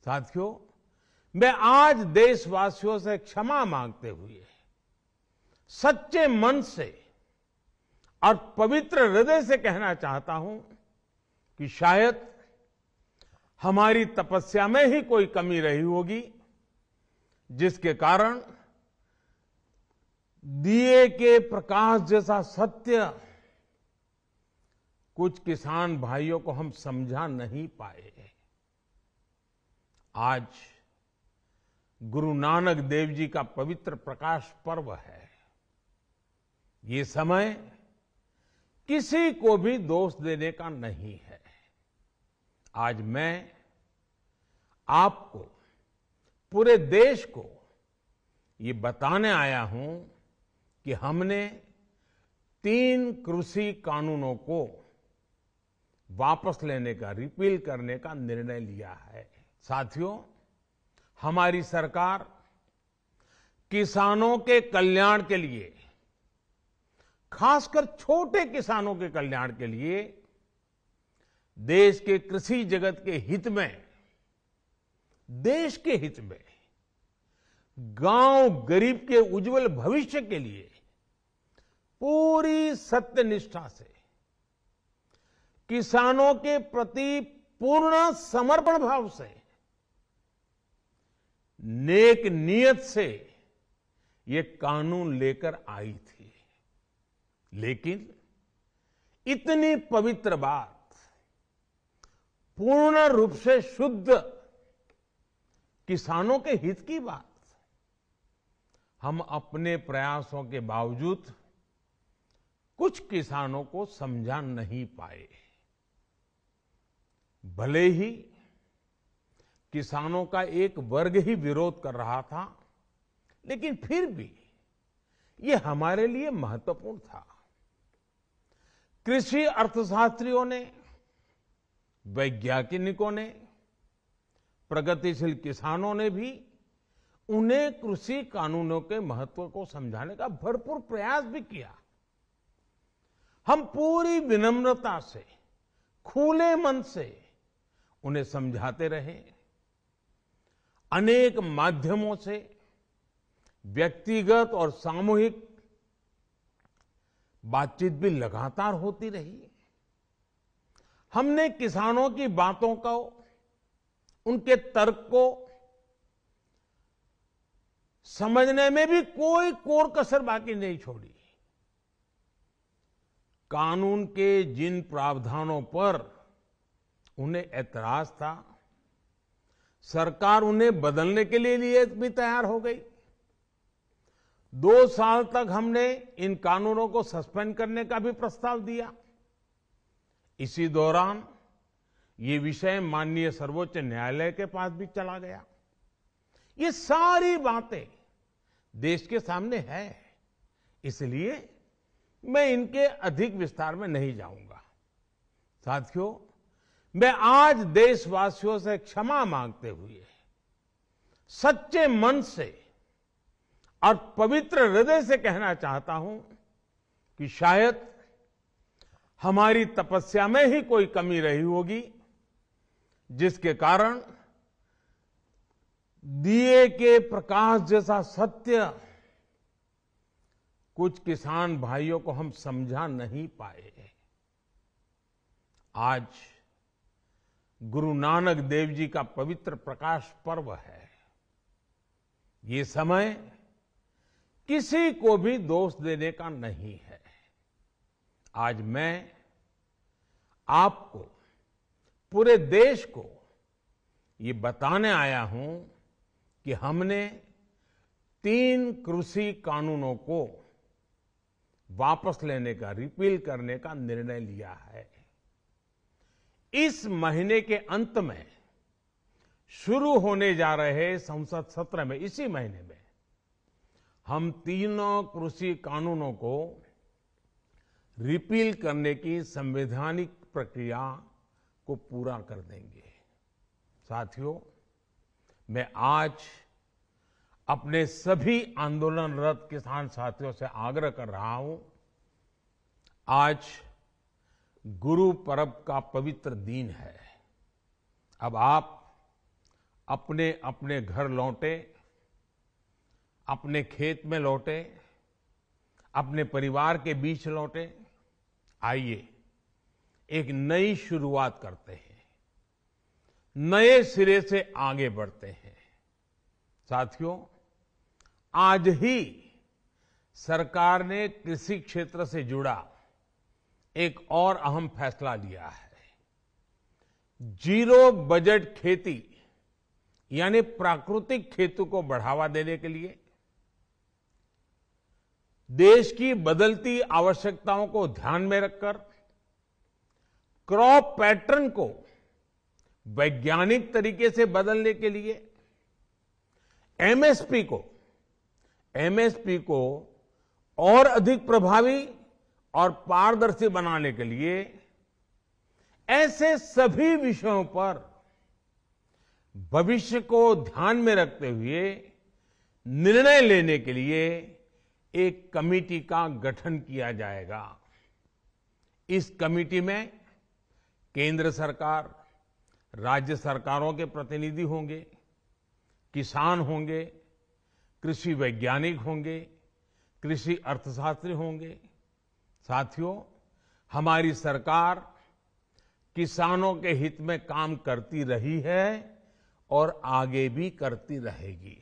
साथियों, मैं आज देशवासियों से क्षमा मांगते हुए सच्चे मन से और पवित्र हृदय से कहना चाहता हूं कि शायद हमारी तपस्या में ही कोई कमी रही होगी, जिसके कारण दिए के प्रकाश जैसा सत्य कुछ किसान भाइयों को हम समझा नहीं पाए। आज गुरु नानक देव जी का पवित्र प्रकाश पर्व है। ये समय किसी को भी दोष देने का नहीं है। आज मैं आपको, पूरे देश को ये बताने आया हूं कि हमने 3 कृषि कानूनों को वापस लेने का, रिपील करने का निर्णय लिया है। साथियों, हमारी सरकार किसानों के कल्याण के लिए, खासकर छोटे किसानों के कल्याण के लिए, देश के कृषि जगत के हित में, देश के हित में, गांव गरीब के उज्जवल भविष्य के लिए पूरी सत्यनिष्ठा से, किसानों के प्रति पूर्ण समर्पण भाव से, नेक नियत से ये कानून लेकर आई थी। लेकिन इतनी पवित्र बात, पूर्ण रूप से शुद्ध किसानों के हित की बात, हम अपने प्रयासों के बावजूद कुछ किसानों को समझा नहीं पाए। भले ही किसानों का एक वर्ग ही विरोध कर रहा था, लेकिन फिर भी ये हमारे लिए महत्वपूर्ण था। कृषि अर्थशास्त्रियों ने, वैज्ञानिकों ने, प्रगतिशील किसानों ने भी उन्हें कृषि कानूनों के महत्व को समझाने का भरपूर प्रयास भी किया। हम पूरी विनम्रता से, खुले मन से उन्हें समझाते रहे। अनेक माध्यमों से व्यक्तिगत और सामूहिक बातचीत भी लगातार होती रही। हमने किसानों की बातों को, उनके तर्क को समझने में भी कोई कोर कसर बाकी नहीं छोड़ी। कानून के जिन प्रावधानों पर उन्हें ऐतराज था, सरकार उन्हें बदलने के लिए भी तैयार हो गई। 2 साल तक हमने इन कानूनों को सस्पेंड करने का भी प्रस्ताव दिया। इसी दौरान ये विषय माननीय सर्वोच्च न्यायालय के पास भी चला गया। ये सारी बातें देश के सामने है, इसलिए मैं इनके अधिक विस्तार में नहीं जाऊंगा। साथियों, मैं आज देशवासियों से क्षमा मांगते हुए सच्चे मन से और पवित्र हृदय से कहना चाहता हूं कि शायद हमारी तपस्या में ही कोई कमी रही होगी, जिसके कारण दिए के प्रकाश जैसा सत्य कुछ किसान भाइयों को हम समझा नहीं पाए। आज गुरु नानक देव जी का पवित्र प्रकाश पर्व है। ये समय किसी को भी दोष देने का नहीं है। आज मैं आपको, पूरे देश को ये बताने आया हूं कि हमने 3 कृषि कानूनों को वापस लेने का, रिपील करने का निर्णय लिया है। इस महीने के अंत में शुरू होने जा रहे संसद सत्र में, इसी महीने में, हम 3 कृषि कानूनों को रिपील करने की संवैधानिक प्रक्रिया को पूरा कर देंगे। साथियों, मैं आज अपने सभी आंदोलनरत किसान साथियों से आग्रह कर रहा हूं, आज गुरु पर्व का पवित्र दिन है। अब आप अपने अपने घर लौटे, अपने खेत में लौटे, अपने परिवार के बीच लौटे। आइए एक नई शुरुआत करते हैं, नए सिरे से आगे बढ़ते हैं। साथियों, आज ही सरकार ने कृषि क्षेत्र से जुड़ा एक और अहम फैसला लिया है। जीरो बजट खेती यानी प्राकृतिक खेती को बढ़ावा देने के लिए देश की बदलती आवश्यकताओं को ध्यान में रखकर क्रॉप पैटर्न को वैज्ञानिक तरीके से बदलने के लिए एमएसपी को और अधिक प्रभावी और पारदर्शी बनाने के लिए ऐसे सभी विषयों पर भविष्य को ध्यान में रखते हुए निर्णय लेने के लिए एक कमेटी का गठन किया जाएगा। इस कमेटी में केंद्र सरकार, राज्य सरकारों के प्रतिनिधि होंगे, किसान होंगे, कृषि वैज्ञानिक होंगे, कृषि अर्थशास्त्री होंगे। साथियों, हमारी सरकार किसानों के हित में काम करती रही है और आगे भी करती रहेगी।